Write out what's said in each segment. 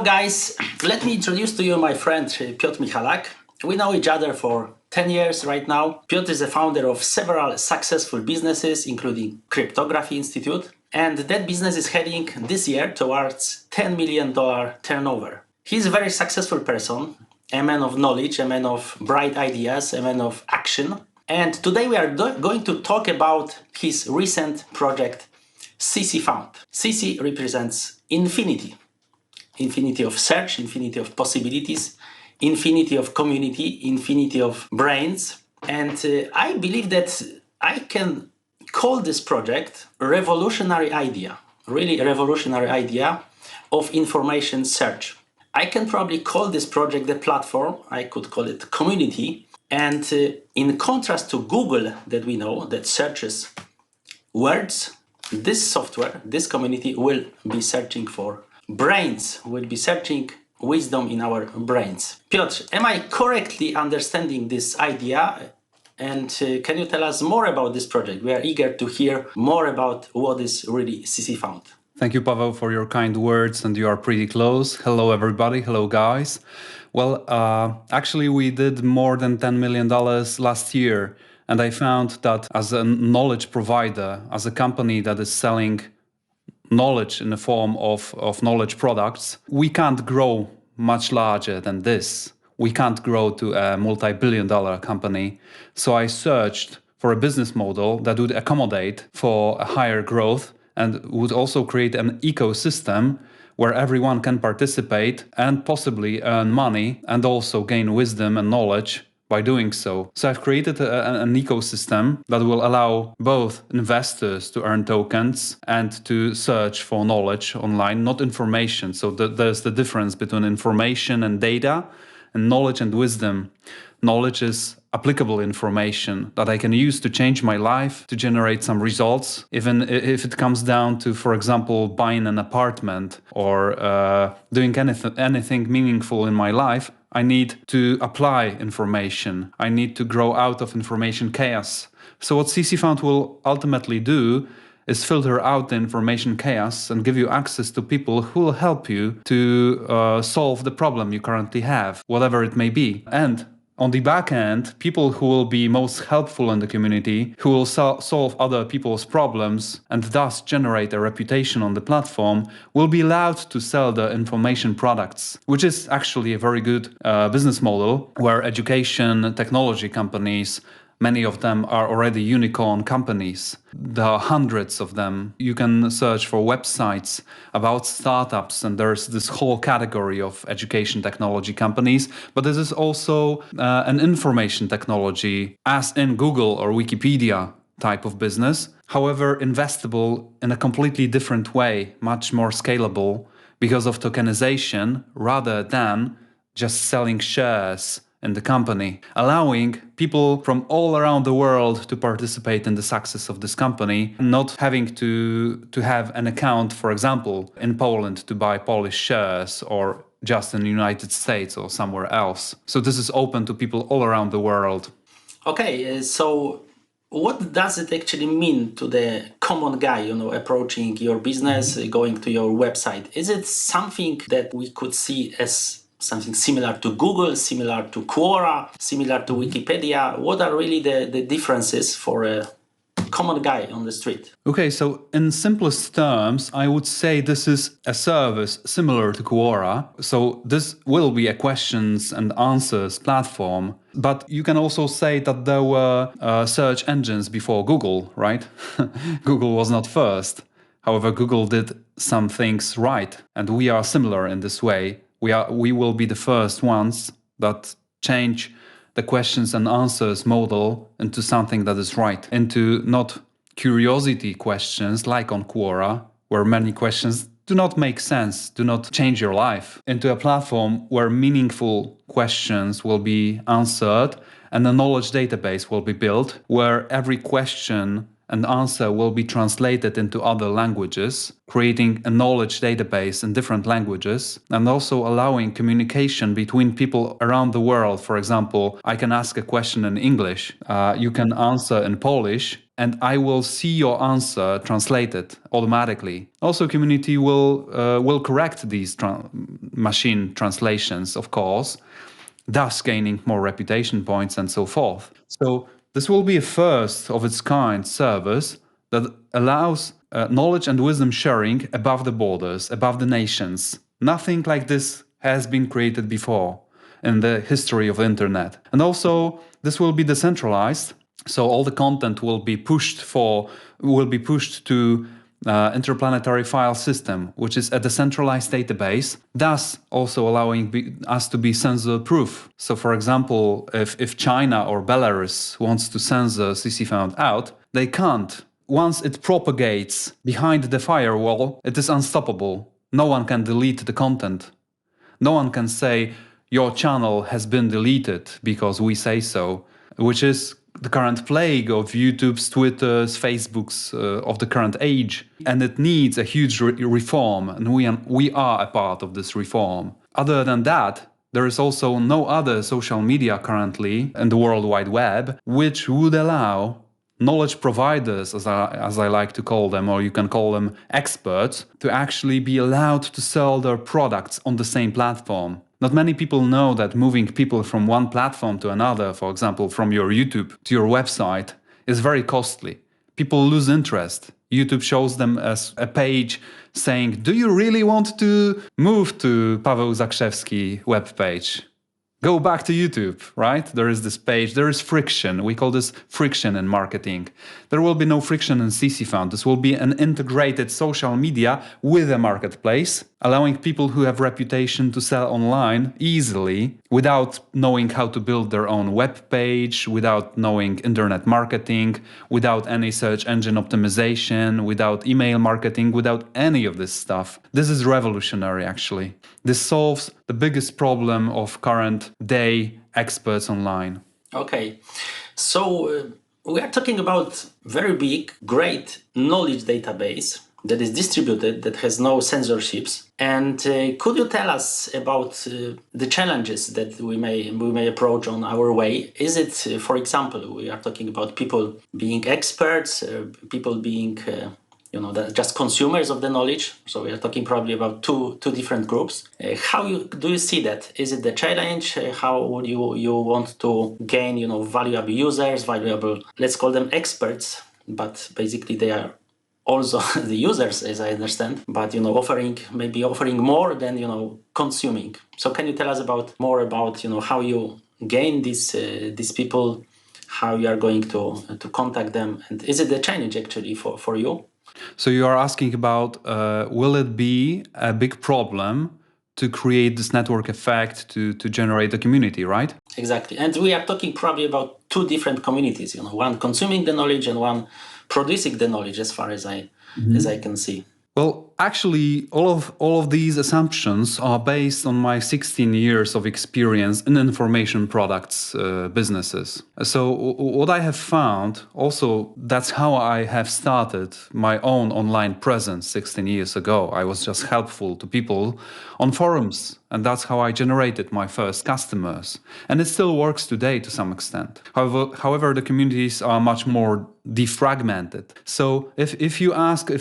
guys, let me introduce to you my friend Piotr Michalak. We know each other for 10 years right now. Piotr is the founder of several successful businesses, including Cryptography Institute, and that business is heading this year towards $10 million turnover. He's a very successful person, a man of knowledge, a man of bright ideas, a man of action. And today we are going to talk about his recent project, CC Found. CC represents infinity. Infinity of search, infinity of possibilities, infinity of community, infinity of brains. And I believe that I can call this project a revolutionary idea, really a revolutionary idea of information search. I can probably call this project the platform, I could call it community. And in contrast to Google that we know that searches words, this software, this community will be searching for brains, will be searching wisdom in our brains. Piotr, am I correctly understanding this idea? And can you tell us more about this project? We are eager to hear more about what is really CC Found. Thank you, Pavel, for your kind words, and you are pretty close. Hello, everybody. Hello, guys. Well, actually, we did more than $10 million last year, and I found that as a knowledge provider, as a company that is selling knowledge in the form of knowledge products, we can't grow much larger than this. We can't grow to a multi-billion-dollar company. So I searched for a business model that would accommodate for a higher growth and would also create an ecosystem where everyone can participate and possibly earn money and also gain wisdom and knowledge by doing so. So I've created an ecosystem that will allow both investors to earn tokens and to search for knowledge online, not information. So there's the difference between information and data, and knowledge and wisdom. Knowledge is applicable information that I can use to change my life, to generate some results, even if it comes down to, for example, buying an apartment or doing anything meaningful in my life. I need to apply information. I need to grow out of information chaos. So what CC Found will ultimately do is filter out the information chaos and give you access to people who will help you to solve the problem you currently have, whatever it may be. And on the back end, people who will be most helpful in the community, who will solve other people's problems and thus generate a reputation on the platform, will be allowed to sell the information products, which is actually a very good business model where education technology companies, many of them are already unicorn companies. There are hundreds of them. You can search for websites about startups, and there's this whole category of education technology companies. But this is also an information technology, as in Google or Wikipedia type of business. However, investable in a completely different way, much more scalable because of tokenization rather than just selling shares in the company, allowing people from all around the world to participate in the success of this company, not having to have an account, for example, in Poland to buy Polish shares or just in the United States or somewhere else. So this is open to people all around the world. Okay, so what does it actually mean to the common guy, approaching your business, going to your website? Is it something that we could see as something similar to Google, similar to Quora, similar to Wikipedia? What are really the differences for a common guy on the street? Okay, so in simplest terms, I would say this is a service similar to Quora. So this will be a questions and answers platform. But you can also say that there were search engines before Google, right? Google was not first. However, Google did some things right, and we are similar in this way. We will be the first ones that change the questions and answers model into something that is right, into not curiosity questions like on Quora, where many questions do not make sense, do not change your life, into a platform where meaningful questions will be answered and a knowledge database will be built, where every question and answer will be translated into other languages, creating a knowledge database in different languages, and also allowing communication between people around the world. For example, I can ask a question in English, you can answer in Polish, and I will see your answer translated automatically. Also, community will correct these machine translations, of course, thus gaining more reputation points and so forth. So this will be a first of its kind service that allows knowledge and wisdom sharing above the borders, above the nations. Nothing like this has been created before in the history of the internet. And also, this will be decentralized, so all the content will be pushed to interplanetary file system, which is a decentralized database, thus also allowing us to be censor proof. So for example, if China or Belarus wants to censor CC out, they can't. Once it propagates behind the firewall, it is unstoppable. No one can delete the content. No one can say your channel has been deleted because we say so, which is the current plague of YouTube's, Twitter's, Facebook's of the current age. And it needs a huge reform, and we are a part of this reform. Other than that, there is also no other social media currently in the World Wide Web which would allow knowledge providers, as I like to call them, or you can call them experts, to actually be allowed to sell their products on the same platform. Not many people know that moving people from one platform to another, for example, from your YouTube to your website, is very costly. People lose interest. YouTube shows them as a page saying, do you really want to move to Paweł Zakrzewski webpage? Go back to YouTube, right? There is this page, there is friction. We call this friction in marketing. There will be no friction in CC Found. This will be an integrated social media with a marketplace, allowing people who have reputation to sell online easily without knowing how to build their own web page, without knowing internet marketing, without any search engine optimization, without email marketing, without any of this stuff. This is revolutionary, actually. This solves the biggest problem of current day experts online. Okay, so we are talking about very big, great knowledge database that is distributed, that has no censorships. And could you tell us about the challenges that we may approach on our way? Is it, for example, we are talking about people being experts, people being just consumers of the knowledge. So we are talking probably about two different groups. Do you see that? Is it the challenge? How would you want to gain, valuable users, valuable, let's call them experts, but basically they are also the users, as I understand, but offering more than consuming. So can you tell us more about how you gain these people, how you are going to contact them, and is it the challenge actually for you? So you are asking about, will it be a big problem to create this network effect to generate a community, right? Exactly. And we are talking probably about two different communities, one consuming the knowledge and one producing the knowledge, as far as I can see. Well, actually, all of these assumptions are based on my 16 years of experience in information products businesses. So what I have found, also, that's how I have started my own online presence 16 years ago. I was just helpful to people on forums, and that's how I generated my first customers. And it still works today to some extent. However, the communities are much more defragmented. So if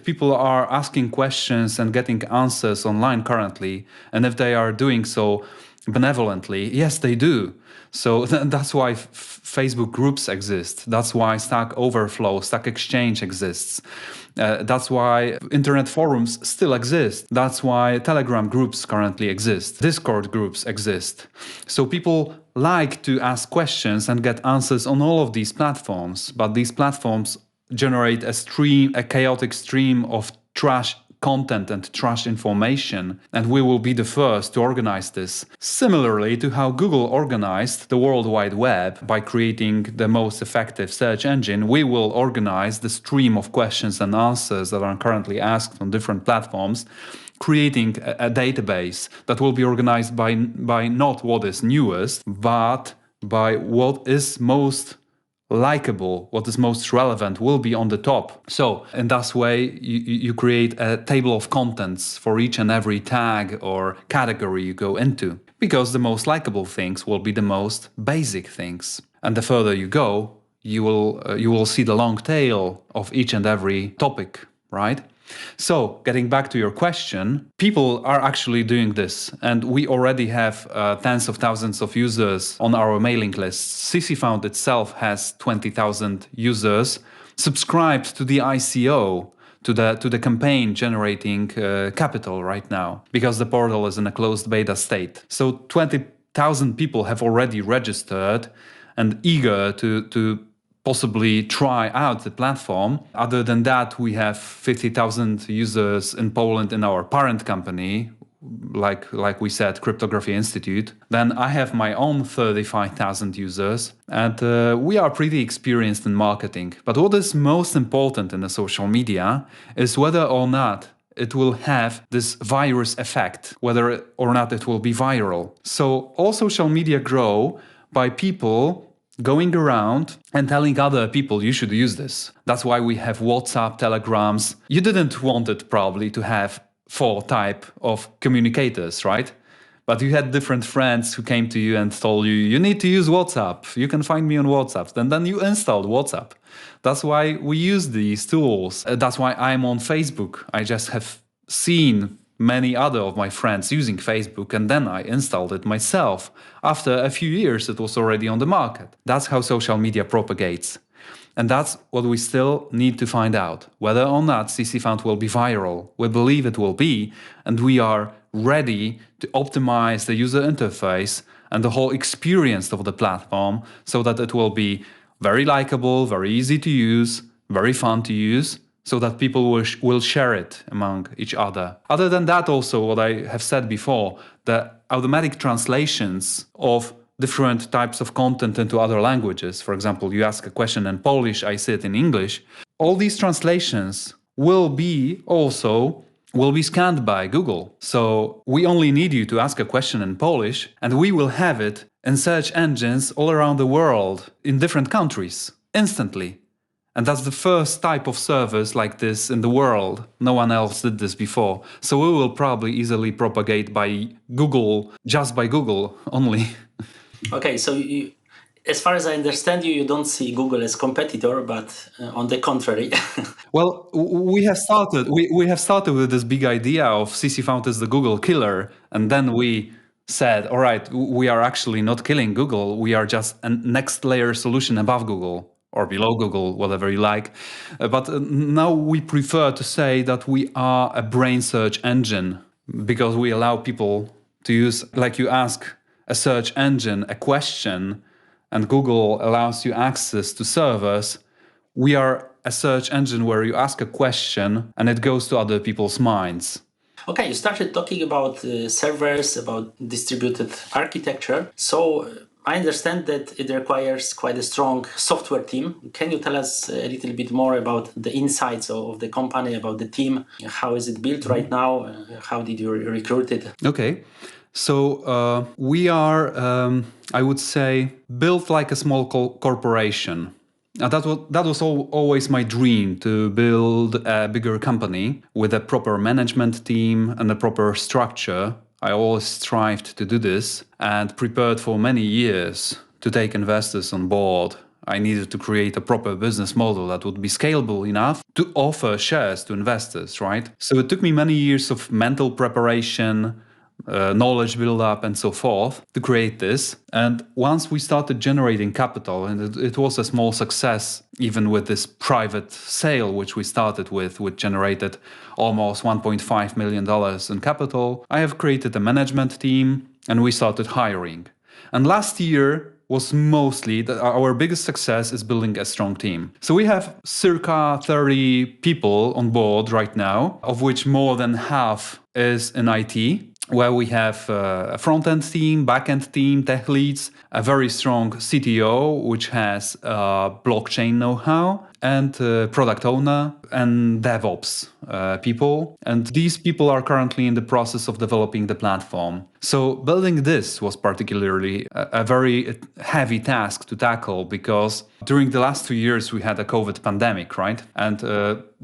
people are asking questions and getting answers online currently, and if they are doing so benevolently, yes, they do. So that's why Facebook groups exist. That's why Stack Overflow, Stack Exchange exists. That's why internet forums still exist. That's why Telegram groups currently exist. Discord groups exist. So people like to ask questions and get answers on all of these platforms, but these platforms generate a chaotic stream of trash content and trash information, and we will be the first to organize this. Similarly to how Google organized the World Wide Web by creating the most effective search engine, we will organize the stream of questions and answers that are currently asked on different platforms, creating a database that will be organized by not what is newest, but by what is most likable, what is most relevant will be on the top. So in that way, you create a table of contents for each and every tag or category you go into, because the most likable things will be the most basic things. And the further you go, you will see the long tail of each and every topic, right? So, getting back to your question, people are actually doing this, and we already have tens of thousands of users on our mailing list. CCFound itself has 20,000 users subscribed to the ICO, to the campaign generating capital right now, because the portal is in a closed beta state. So 20,000 people have already registered and eager to possibly try out the platform. Other than that, we have 50,000 users in Poland in our parent company, like we said, Cryptography Institute. Then I have my own 35,000 users, and we are pretty experienced in marketing. But what is most important in the social media is whether or not it will have this virus effect, whether or not it will be viral. So all social media grow by people going around and telling other people you should use this. That's why we have WhatsApp, Telegrams. You didn't want it probably to have 4 type of communicators, right? But you had different friends who came to you and told you, you need to use WhatsApp. You can find me on WhatsApp. And then you installed WhatsApp. That's why we use these tools. That's why I'm on Facebook. I just have seen many other of my friends using Facebook, and then I installed it myself. After a few years, it was already on the market. That's how social media propagates. And that's what we still need to find out, whether or not CCFound will be viral. We believe it will be, and we are ready to optimize the user interface and the whole experience of the platform so that it will be very likable, very easy to use, very fun to use, so that people will share it among each other. Other than that, also, what I have said before, the automatic translations of different types of content into other languages. For example, you ask a question in Polish, I say it in English. All these translations will be scanned by Google. So we only need you to ask a question in Polish, and we will have it in search engines all around the world, in different countries, instantly. And that's the first type of service like this in the world. No one else did this before. So we will probably easily propagate by Google, just by Google only. Okay, so as far as I understand you don't see Google as competitor, but on the contrary. Well, we have started with this big idea of CCFound is the Google killer, and then we said, all right, we are actually not killing Google. We are just a next layer solution above Google or below Google, whatever you like. But now we prefer to say that we are a brain search engine because we allow people to use, like you ask a search engine a question, and Google allows you access to servers. We are a search engine where you ask a question and it goes to other people's minds. Okay, you started talking about servers, about distributed architecture. So I understand that it requires quite a strong software team. Can you tell us a little bit more about the insights of the company, about the team? How is it built right now? How did you recruit it? Okay. So we are, I would say, built like a small corporation. That was always my dream, to build a bigger company with a proper management team and a proper structure. I always strived to do this and prepared for many years to take investors on board. I needed to create a proper business model that would be scalable enough to offer shares to investors, right? So it took me many years of mental preparation, knowledge build up and so forth to create this. And once we started generating capital, and it was a small success, even with this private sale, which we started with, which generated almost $1.5 million in capital, I have created a management team and we started hiring. And last year was mostly that our biggest success is building a strong team. So we have circa 30 people on board right now, of which more than half is in IT, where we have a front-end team, back-end team, tech leads, a very strong CTO, which has blockchain know-how, and product owner and DevOps people. And these people are currently in the process of developing the platform. So building this was particularly a very heavy task to tackle, because during the last 2 years we had a COVID pandemic, right? And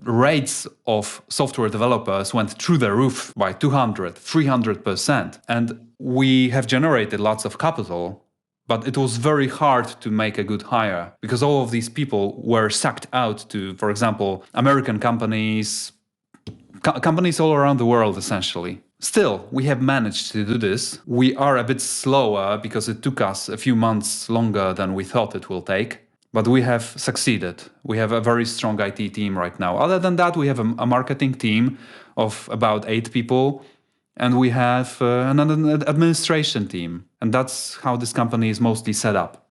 rates of software developers went through the roof by 200, 300%. And we have generated lots of capital, But it was very hard to make a good hire because all of these people were sucked out to, for example, American companies, companies all around the world, essentially. Still, we have managed to do this. We are a bit slower because it took us a few months longer than we thought it will take. But we have succeeded. We have a very strong IT team right now. Other than that, we have a marketing team of about 8 people. And we have an administration team. And that's how this company is mostly set up.